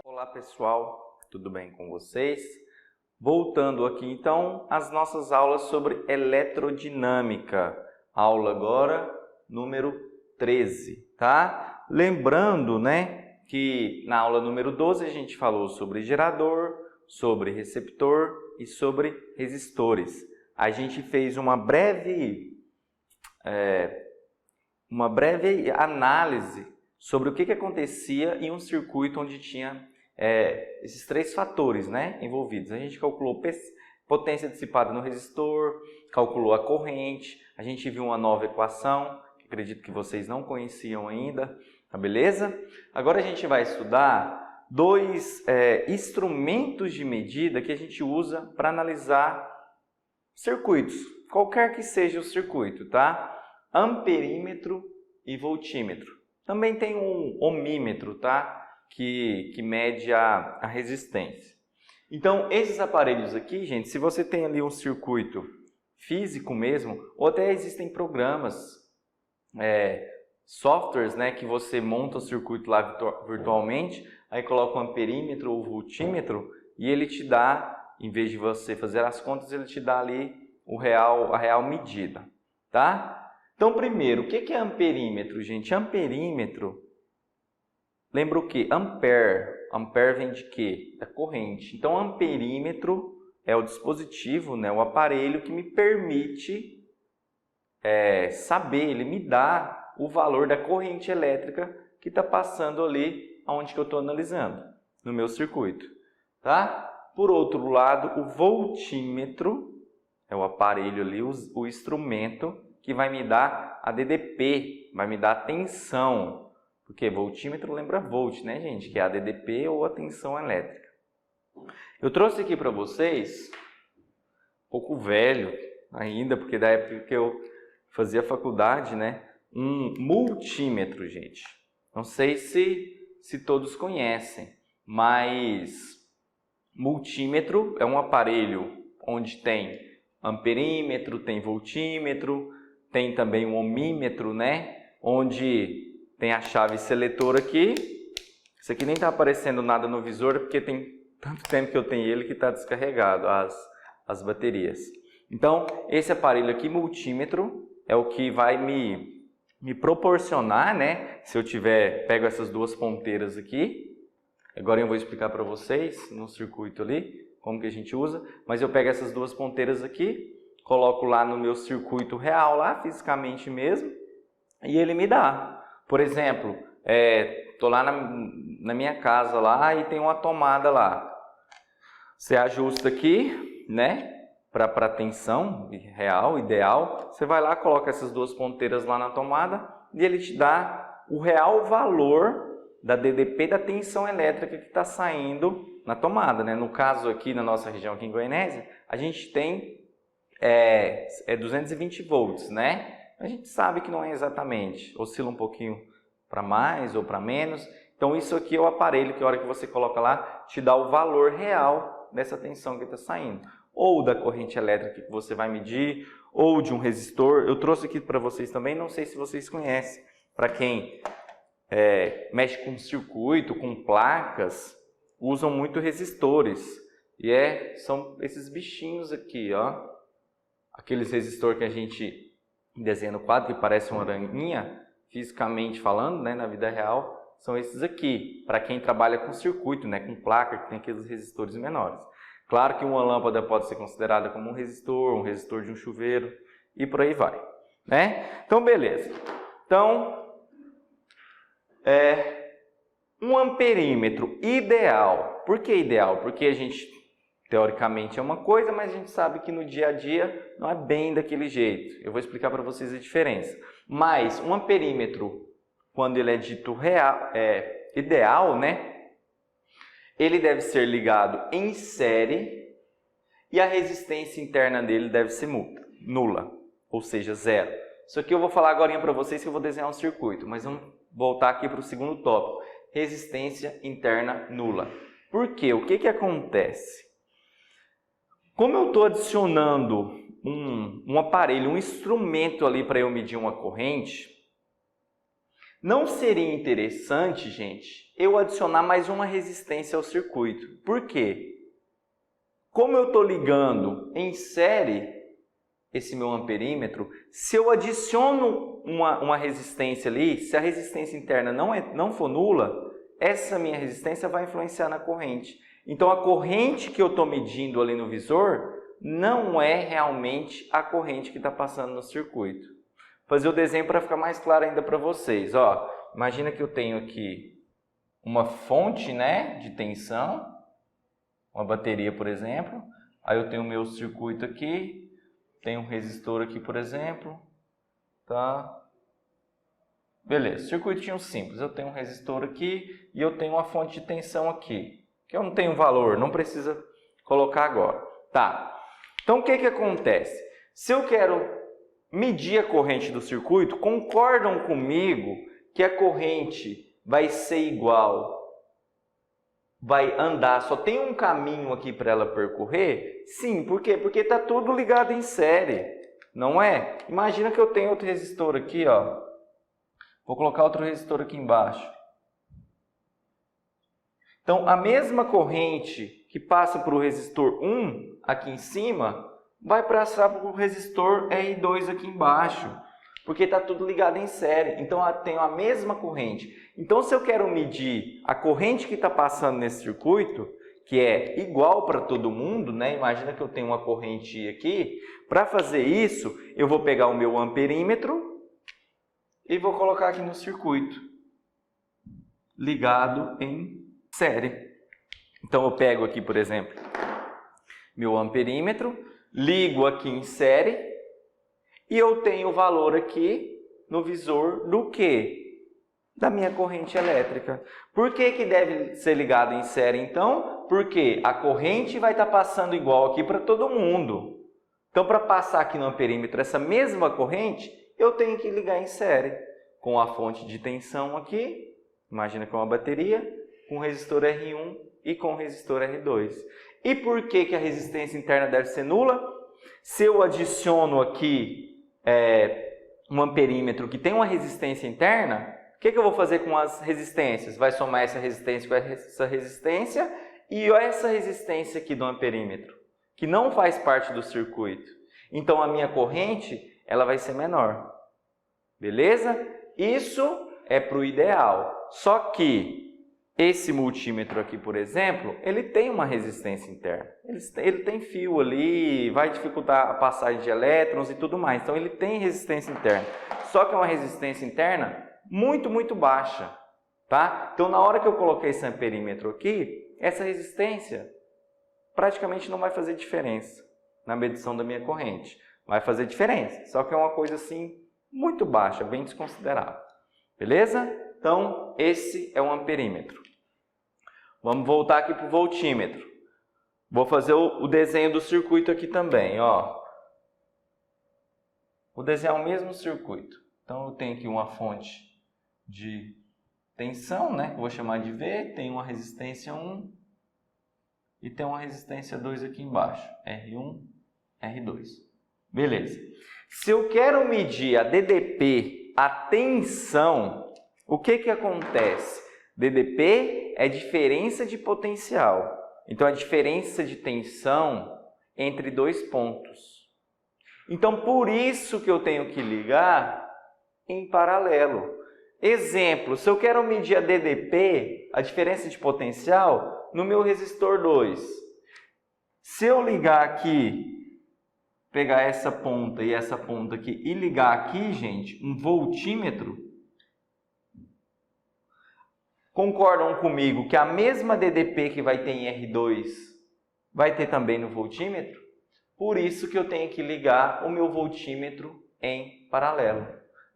Olá pessoal, tudo bem com vocês? Voltando aqui então às nossas aulas sobre eletrodinâmica, aula agora número 13, tá? Lembrando, né, que na aula número 12 a gente falou sobre gerador, sobre receptor e sobre resistores. A gente fez uma breve análise sobre o que acontecia em um circuito onde tinha esses três fatores, né, envolvidos. A gente calculou potência dissipada no resistor, calculou a corrente, a gente viu uma nova equação, que acredito que vocês não conheciam ainda, tá beleza? Agora a gente vai estudar dois instrumentos de medida que a gente usa para analisar circuitos, qualquer que seja o circuito, tá? Amperímetro e voltímetro. Também tem um ohmímetro, tá? Que mede a resistência. Então, esses aparelhos aqui, gente, se você tem ali um circuito físico mesmo, ou até existem programas, softwares, né, que você monta o circuito lá virtualmente, aí coloca um amperímetro ou voltímetro e ele te dá, em vez de você fazer as contas, ele te dá ali a real medida, tá? Então, primeiro, o que é amperímetro, gente? Amperímetro, lembra o que? Ampere. Ampere vem de quê? Da corrente. Então, amperímetro é o dispositivo, né, o aparelho que me permite saber, ele me dá o valor da corrente elétrica que está passando ali onde que eu estou analisando, no meu circuito. Tá? Por outro lado, o voltímetro é o aparelho ali, o instrumento que vai me dar a DDP, vai me dar a tensão. Porque voltímetro lembra volt, né, gente? Que é a DDP ou a tensão elétrica. Eu trouxe aqui para vocês, um pouco velho ainda, porque da época que eu fazia faculdade, né? Um multímetro, gente. Não sei se todos conhecem, mas multímetro é um aparelho onde tem amperímetro, tem voltímetro, tem também um ohmímetro, né? Onde tem a chave seletora aqui. Isso aqui nem está aparecendo nada no visor, porque tem tanto tempo que eu tenho ele que está descarregado as baterias. Então, esse aparelho aqui, multímetro, é o que vai me proporcionar, né? Se eu pego essas duas ponteiras aqui. Agora eu vou explicar para vocês no circuito ali, como que a gente usa. Mas eu pego essas duas ponteiras aqui, coloco lá no meu circuito real, lá fisicamente mesmo, e ele me dá. Por exemplo, estou lá na minha casa lá e tem uma tomada lá. Você ajusta aqui, né, para a tensão real, ideal. Você vai lá, coloca essas duas ponteiras lá na tomada e ele te dá o real valor da DDP da tensão elétrica que está saindo na tomada, né? No caso aqui, na nossa região aqui em Goianésia, a gente tem 220 volts, né? A gente sabe que não é exatamente, oscila um pouquinho para mais ou para menos. Então isso aqui é o aparelho que a hora que você coloca lá, te dá o valor real dessa tensão que está saindo. Ou da corrente elétrica que você vai medir, ou de um resistor. Eu trouxe aqui para vocês também, não sei se vocês conhecem. Para quem mexe com circuito, com placas, usam muito resistores. E são esses bichinhos aqui, ó. Aqueles resistores que a gente desenha no quadro, que parece uma aranha, fisicamente falando, né, na vida real, são esses aqui, para quem trabalha com circuito, né, com placa, que tem aqueles resistores menores. Claro que uma lâmpada pode ser considerada como um resistor de um chuveiro, e por aí vai, né? Então, beleza. Então, um amperímetro ideal. Por que ideal? Porque a gente, teoricamente, é uma coisa, mas a gente sabe que no dia a dia não é bem daquele jeito. Eu vou explicar para vocês a diferença. Mas um amperímetro, quando ele é dito ideal, né? Ele deve ser ligado em série e a resistência interna dele deve ser nula, ou seja, zero. Isso aqui eu vou falar agora para vocês que eu vou desenhar um circuito, mas vamos voltar aqui para o segundo tópico. Resistência interna nula. Por quê? O que acontece? Como eu estou adicionando um aparelho, um instrumento ali para eu medir uma corrente, não seria interessante, gente, eu adicionar mais uma resistência ao circuito. Por quê? Como eu estou ligando em série esse meu amperímetro, se eu adiciono uma resistência ali, se a resistência interna não for nula, essa minha resistência vai influenciar na corrente. Então, a corrente que eu estou medindo ali no visor não é realmente a corrente que está passando no circuito. Vou fazer o desenho para ficar mais claro ainda para vocês. Ó, imagina que eu tenho aqui uma fonte, né, de tensão, uma bateria, por exemplo. Aí eu tenho o meu circuito aqui, tenho um resistor aqui, por exemplo. Tá? Beleza, circuitinho simples. Eu tenho um resistor aqui e eu tenho uma fonte de tensão aqui, que eu não tenho valor, não precisa colocar agora. Tá. Então, o que acontece? Se eu quero medir a corrente do circuito, concordam comigo que a corrente vai ser igual, vai andar, só tem um caminho aqui para ela percorrer? Sim, por quê? Porque está tudo ligado em série, não é? Imagina que eu tenho outro resistor aqui, ó. Vou colocar outro resistor aqui embaixo. Então, a mesma corrente que passa para o resistor 1 aqui em cima, vai passar para o resistor R2 aqui embaixo, porque está tudo ligado em série. Então, eu tenho a mesma corrente. Então, se eu quero medir a corrente que está passando nesse circuito, que é igual para todo mundo, né? Imagina que eu tenho uma corrente aqui. Para fazer isso, eu vou pegar o meu amperímetro e vou colocar aqui no circuito, ligado em série. Então, eu pego aqui, por exemplo, meu amperímetro, ligo aqui em série e eu tenho o valor aqui no visor do quê? Da minha corrente elétrica. Por que deve ser ligado em série, então? Porque a corrente vai estar passando igual aqui para todo mundo. Então, para passar aqui no amperímetro essa mesma corrente, eu tenho que ligar em série com a fonte de tensão aqui, imagina que é uma bateria, com o resistor R1 e com o resistor R2. E por que a resistência interna deve ser nula? Se eu adiciono aqui um amperímetro que tem uma resistência interna, o que eu vou fazer com as resistências? Vai somar essa resistência com essa resistência e essa resistência aqui do amperímetro, que não faz parte do circuito. Então, a minha corrente ela vai ser menor. Beleza? Isso é para o ideal. Só que esse multímetro aqui, por exemplo, ele tem uma resistência interna. Ele tem fio ali, vai dificultar a passagem de elétrons e tudo mais. Então, ele tem resistência interna. Só que é uma resistência interna muito, muito baixa. Tá? Então, na hora que eu coloquei esse amperímetro aqui, essa resistência praticamente não vai fazer diferença na medição da minha corrente. Vai fazer diferença, só que é uma coisa assim muito baixa, bem desconsiderável. Beleza? Então, esse é o amperímetro. Vamos voltar aqui para o voltímetro. Vou fazer o desenho do circuito aqui também, ó. Vou desenhar o mesmo circuito. Então, eu tenho aqui uma fonte de tensão, né? Que eu vou chamar de V, tem uma resistência 1 e tem uma resistência 2 aqui embaixo, R1, R2. Beleza. Se eu quero medir a DDP, a tensão, o que acontece? DDP é diferença de potencial. Então, a diferença de tensão entre dois pontos. Então, por isso que eu tenho que ligar em paralelo. Exemplo, se eu quero medir a DDP, a diferença de potencial, no meu resistor 2. Se eu ligar aqui, pegar essa ponta e essa ponta aqui e ligar aqui, gente, um voltímetro, concordam comigo que a mesma DDP que vai ter em R2 vai ter também no voltímetro? Por isso que eu tenho que ligar o meu voltímetro em paralelo.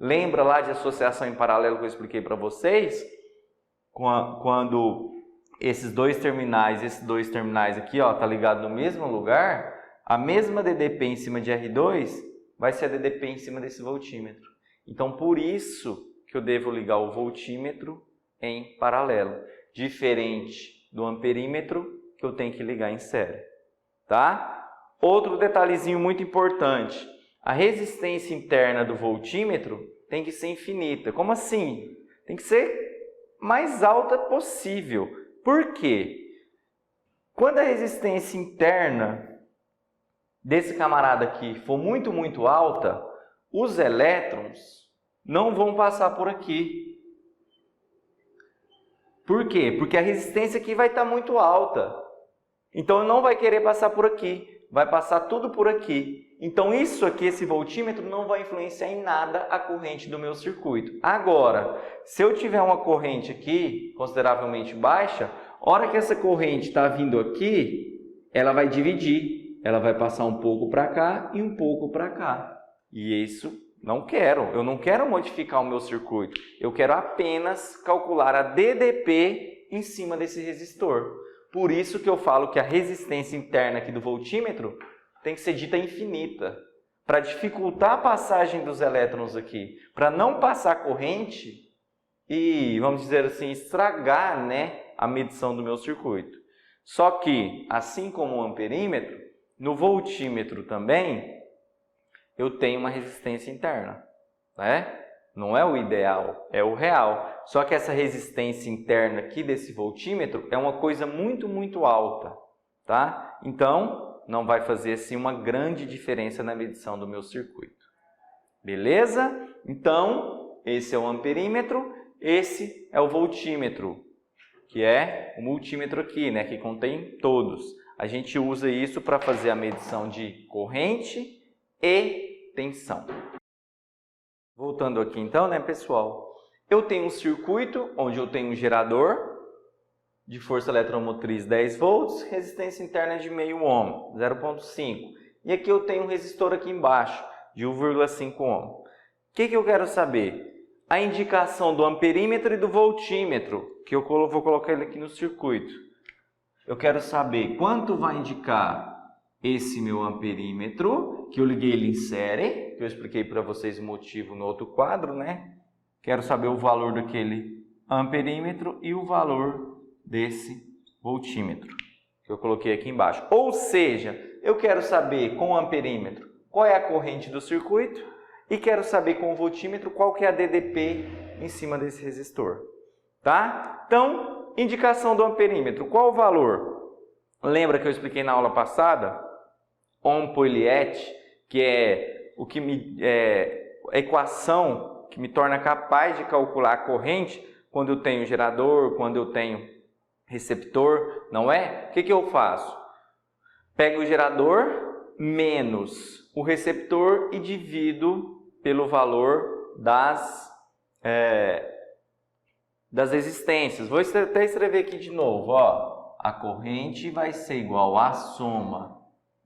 Lembra lá de associação em paralelo que eu expliquei para vocês? Quando esses dois terminais aqui, ó, tá ligado no mesmo lugar, a mesma DDP em cima de R2 vai ser a DDP em cima desse voltímetro. Então, por isso que eu devo ligar o voltímetro em paralelo, diferente do amperímetro que eu tenho que ligar em série, tá? Outro detalhezinho muito importante, a resistência interna do voltímetro tem que ser infinita. Como assim? Tem que ser mais alta possível. Por quê? Quando a resistência interna desse camarada aqui for muito, muito alta, os elétrons não vão passar por aqui. Por quê? Porque a resistência aqui vai estar muito alta. Então, não vai querer passar por aqui. Vai passar tudo por aqui. Então, isso aqui, esse voltímetro, não vai influenciar em nada a corrente do meu circuito. Agora, se eu tiver uma corrente aqui, consideravelmente baixa, a hora que essa corrente está vindo aqui, ela vai dividir. Ela vai passar um pouco para cá e um pouco para cá. E isso não quero. Eu não quero modificar o meu circuito. Eu quero apenas calcular a DDP em cima desse resistor. Por isso que eu falo que a resistência interna aqui do voltímetro tem que ser dita infinita. Para dificultar a passagem dos elétrons aqui. Para não passar corrente e, vamos dizer assim, estragar, né, a medição do meu circuito. Só que, assim como o amperímetro, no voltímetro também, eu tenho uma resistência interna, né? Não é o ideal, é o real. Só que essa resistência interna aqui desse voltímetro é uma coisa muito, muito alta, tá? Então, não vai fazer assim uma grande diferença na medição do meu circuito. Beleza? Então, esse é o amperímetro, esse é o voltímetro, que é o multímetro aqui, né? Que contém todos. A gente usa isso para fazer a medição de corrente e tensão. Voltando aqui então, né, pessoal? Eu tenho um circuito onde eu tenho um gerador de força eletromotriz 10 volts, resistência interna de meio ohm, 0,5. E aqui eu tenho um resistor aqui embaixo, de 1,5 ohm. O que eu quero saber? A indicação do amperímetro e do voltímetro, que eu vou colocar ele aqui no circuito. Eu quero saber quanto vai indicar esse meu amperímetro, que eu liguei ele em série, que eu expliquei para vocês o motivo no outro quadro, né? Quero saber o valor daquele amperímetro e o valor desse voltímetro, que eu coloquei aqui embaixo. Ou seja, eu quero saber com o amperímetro qual é a corrente do circuito e quero saber com o voltímetro qual que é a DDP em cima desse resistor, tá? Então, indicação do amperímetro, qual o valor? Lembra que eu expliquei na aula passada? Ohm por Eliette, que é o que a equação que me torna capaz de calcular a corrente quando eu tenho gerador, quando eu tenho receptor, não é? O que eu faço? Pego o gerador menos o receptor e divido pelo valor das resistências. Vou até escrever aqui de novo, ó. A corrente vai ser igual à soma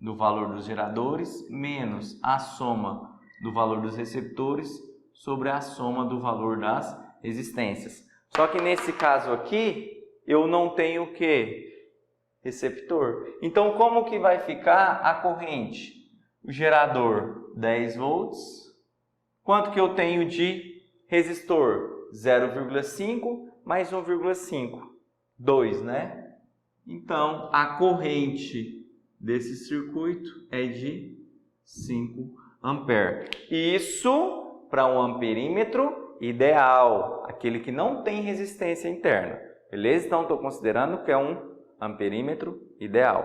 do valor dos geradores menos a soma do valor dos receptores sobre a soma do valor das resistências. Só que nesse caso aqui, eu não tenho o quê? Receptor. Então, como que vai ficar a corrente? O gerador, 10 volts. Quanto que eu tenho de resistor? 0,5 mais 1,5. 2, né? Então, a corrente desse circuito é de 5 amperes. Isso para um amperímetro ideal, aquele que não tem resistência interna. Beleza? Então, estou considerando que é um amperímetro ideal.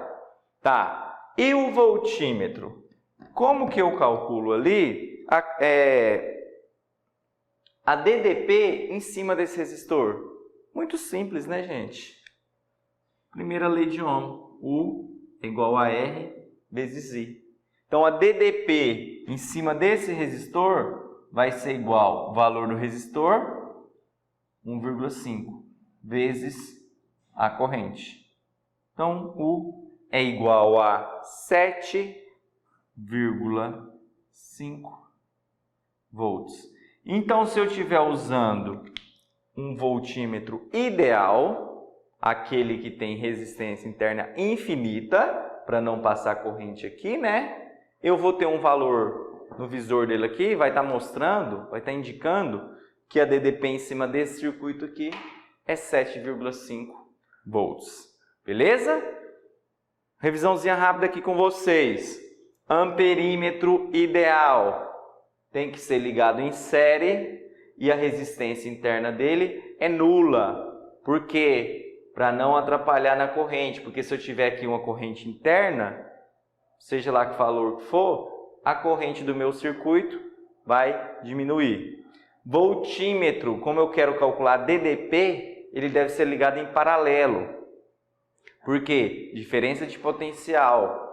Tá. E o voltímetro? Como que eu calculo ali a DDP em cima desse resistor? Muito simples, né, gente? Primeira lei de Ohm. U é igual a R vezes I. Então, a DDP em cima desse resistor vai ser igual ao valor do resistor, 1,5, vezes a corrente. Então, U é igual a 7,5 volts. Então, se eu estiver usando um voltímetro ideal, aquele que tem resistência interna infinita, para não passar corrente aqui, né? Eu vou ter um valor no visor dele aqui, vai estar mostrando, vai estar indicando que a DDP em cima desse circuito aqui é 7,5 volts. Beleza? Revisãozinha rápida aqui com vocês. Amperímetro ideal tem que ser ligado em série e a resistência interna dele é nula. Por quê? Para não atrapalhar na corrente, porque se eu tiver aqui uma corrente interna, seja lá que valor que for, a corrente do meu circuito vai diminuir. Voltímetro, como eu quero calcular DDP, ele deve ser ligado em paralelo. Por quê? Diferença de potencial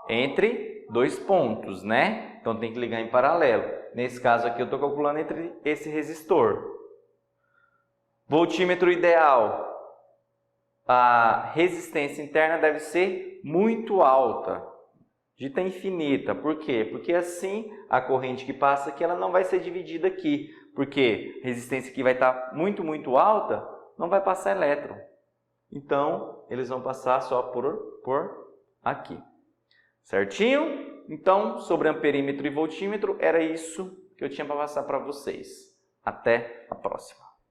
entre dois pontos, né? Então tem que ligar em paralelo. Nesse caso aqui eu estou calculando entre esse resistor. Voltímetro ideal. A resistência interna deve ser muito alta, dita infinita. Por quê? Porque assim a corrente que passa aqui ela não vai ser dividida aqui. Porque a resistência aqui vai estar muito alta, não vai passar elétron. Então, eles vão passar só por aqui. Certinho? Então, sobre amperímetro e voltímetro, era isso que eu tinha para passar para vocês. Até a próxima.